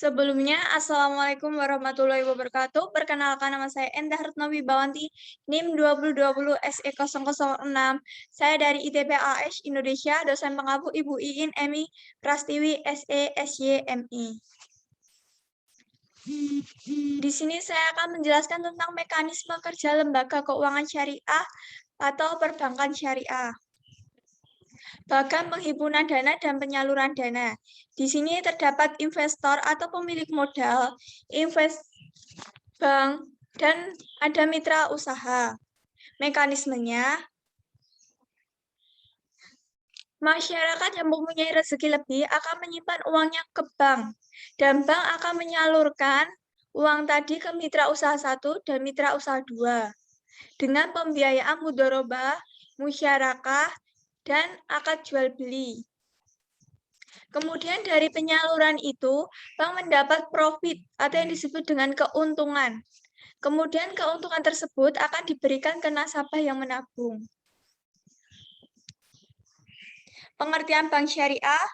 Sebelumnya, Assalamualaikum warahmatullahi wabarakatuh. Perkenalkan nama saya Endah Retno Wibawanti, NIM 2020 SE006. Saya dari ITB AS Indonesia, dosen pengabu Ibu Iin Emi Prastiwi SE SYMI. Di sini saya akan menjelaskan tentang mekanisme kerja lembaga keuangan syariah atau perbankan syariah. Bahkan penghimpunan dana dan penyaluran dana. Di sini terdapat investor atau pemilik modal, bank, dan ada mitra usaha. Mekanismenya, masyarakat yang mempunyai rezeki lebih akan menyimpan uangnya ke bank, dan bank akan menyalurkan uang tadi ke mitra usaha 1 dan mitra usaha 2 dengan pembiayaan mudharabah, musyarakah, dan akad jual beli. Kemudian dari penyaluran itu, bank mendapat profit atau yang disebut dengan keuntungan. Kemudian keuntungan tersebut akan diberikan ke nasabah yang menabung. Pengertian bank syariah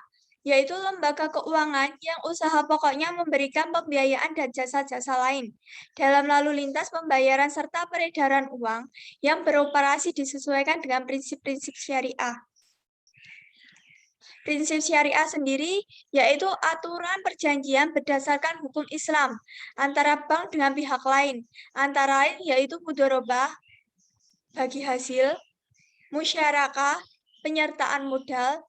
yaitu lembaga keuangan yang usaha pokoknya memberikan pembiayaan dan jasa-jasa lain dalam lalu lintas pembayaran serta peredaran uang yang beroperasi disesuaikan dengan prinsip-prinsip syariah. Prinsip syariah sendiri yaitu aturan perjanjian berdasarkan hukum Islam antara bank dengan pihak lain, antara lain yaitu mudharabah, bagi hasil, musyarakah, penyertaan modal,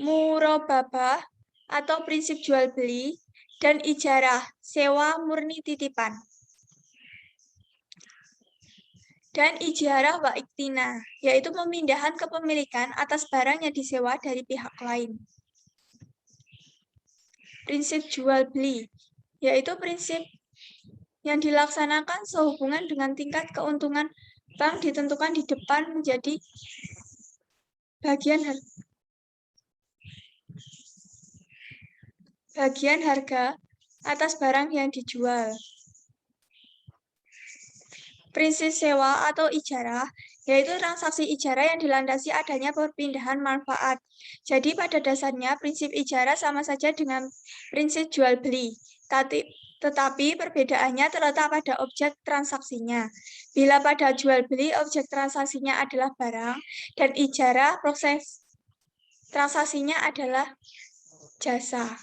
murababah atau prinsip jual beli, dan ijarah, sewa murni titipan. Dan ijarah wa iktina, yaitu pemindahan kepemilikan atas barang yang disewa dari pihak lain. Prinsip jual beli, yaitu prinsip yang dilaksanakan sehubungan dengan tingkat keuntungan bank ditentukan di depan menjadi bagian harga atas barang yang dijual. Prinsip sewa atau ijarah yaitu transaksi ijarah yang dilandasi adanya perpindahan manfaat. Jadi pada dasarnya prinsip ijarah sama saja dengan prinsip jual beli, tetapi perbedaannya terletak pada objek transaksinya. Bila pada jual beli objek transaksinya adalah barang dan ijarah proses transaksinya adalah jasa.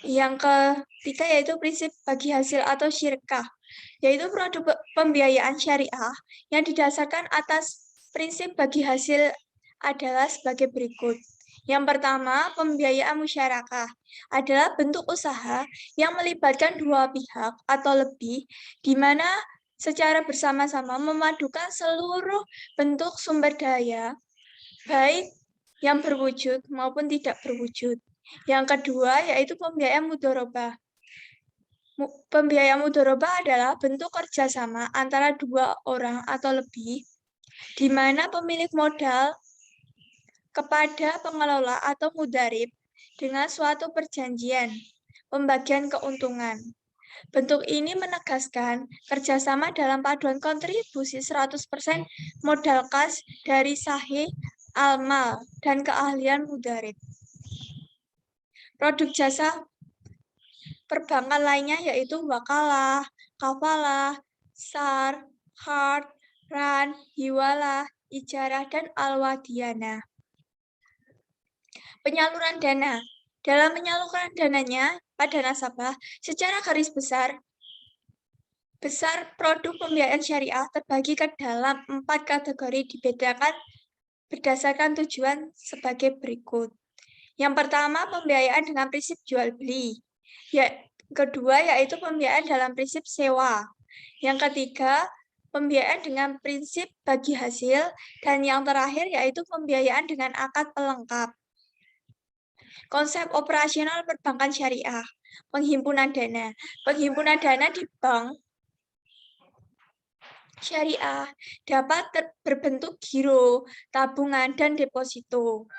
Yang ketiga yaitu prinsip bagi hasil atau syirkah, yaitu produk pembiayaan syariah yang didasarkan atas prinsip bagi hasil adalah sebagai berikut. Yang pertama, pembiayaan musyarakah adalah bentuk usaha yang melibatkan dua pihak atau lebih, di mana secara bersama-sama memadukan seluruh bentuk sumber daya, baik yang berwujud maupun tidak berwujud. Yang kedua, yaitu pembiayaan mudharabah. Pembiayaan mudharabah adalah bentuk kerjasama antara dua orang atau lebih, di mana pemilik modal kepada pengelola atau mudharib dengan suatu perjanjian pembagian keuntungan. Bentuk ini menegaskan kerjasama dalam paduan kontribusi 100% modal kas dari sahih al-mal dan keahlian mudharib. Produk jasa perbankan lainnya yaitu wakalah, kafalah, SAR, hard, ran, hiwalah, ijarah, dan al-wadiyana. Penyaluran dana. Dalam penyaluran dananya pada nasabah, secara garis besar produk pembiayaan syariah terbagi ke dalam 4 kategori dibedakan berdasarkan tujuan sebagai berikut. Yang pertama, pembiayaan dengan prinsip jual beli. Kedua, yaitu pembiayaan dalam prinsip sewa. Yang ketiga, pembiayaan dengan prinsip bagi hasil. Dan yang terakhir, yaitu pembiayaan dengan akad pelengkap. Konsep operasional perbankan syariah, penghimpunan dana. Penghimpunan dana di bank syariah dapat berbentuk giro, tabungan, dan deposito.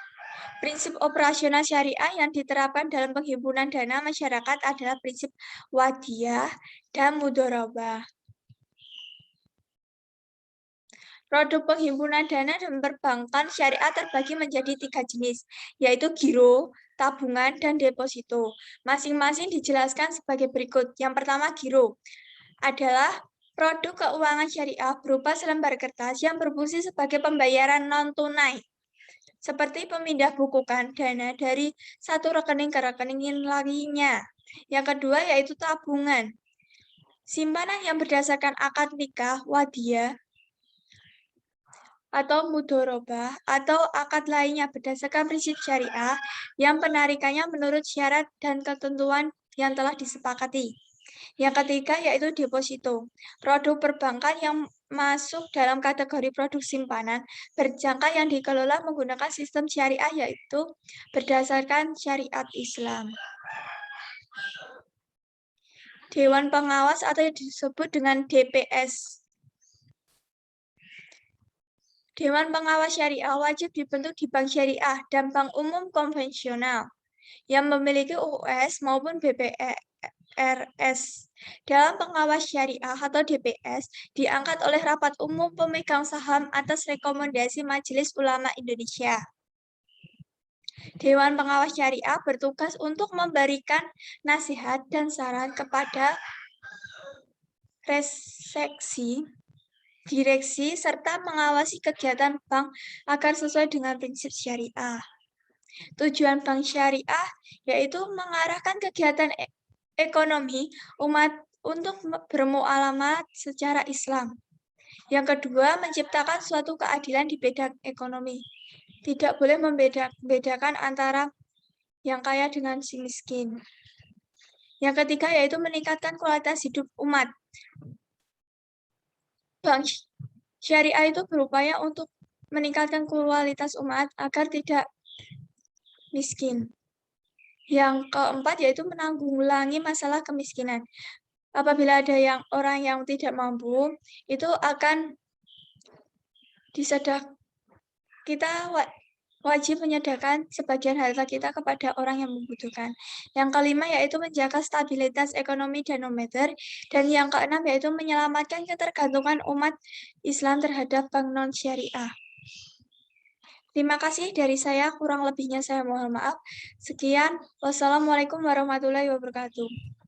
Prinsip operasional syariah yang diterapkan dalam penghimpunan dana masyarakat adalah prinsip wadiyah dan mudharabah. Produk penghimpunan dana dan perbankan syariah terbagi menjadi 3 jenis, yaitu giro, tabungan, dan deposito. Masing-masing dijelaskan sebagai berikut. Yang pertama, giro adalah produk keuangan syariah berupa selembar kertas yang berfungsi sebagai pembayaran non-tunai, seperti pemindah bukukan dana dari satu rekening ke rekening lainnya. Yang kedua yaitu tabungan. Simpanan yang berdasarkan akad nikah, wadiah, atau mudorobah, atau akad lainnya berdasarkan prinsip syariah yang penarikannya menurut syarat dan ketentuan yang telah disepakati. Yang ketiga yaitu deposito, produk perbankan yang masuk dalam kategori produk simpanan berjangka yang dikelola menggunakan sistem syariah yaitu berdasarkan syariat Islam. Dewan Pengawas atau yang disebut dengan DPS. Dewan Pengawas Syariah wajib dibentuk di bank syariah dan bank umum konvensional yang memiliki UUS maupun BPRS. Dalam pengawas syariah atau DPS diangkat oleh rapat umum pemegang saham atas rekomendasi Majelis Ulama Indonesia. Dewan Pengawas Syariah bertugas untuk memberikan nasihat dan saran kepada reseksi, direksi, serta mengawasi kegiatan bank agar sesuai dengan prinsip syariah. Tujuan bank syariah yaitu mengarahkan kegiatan ekonomi umat untuk bermuamalah secara Islam. Yang kedua, menciptakan suatu keadilan di bidang ekonomi. Tidak boleh membedakan antara yang kaya dengan si miskin. Yang ketiga yaitu meningkatkan kualitas hidup umat. Bank syariah itu berupaya untuk meningkatkan kualitas umat agar tidak miskin. Yang keempat yaitu menanggulangi masalah kemiskinan. Apabila ada orang yang tidak mampu, itu akan kita wajib menyediakan sebagian harta kita kepada orang yang membutuhkan. Yang kelima yaitu menjaga stabilitas ekonomi danometer, dan yang keenam yaitu menyelamatkan ketergantungan umat Islam terhadap bank non-syariah. Terima kasih dari saya, kurang lebihnya saya mohon maaf. Sekian, wassalamualaikum warahmatullahi wabarakatuh.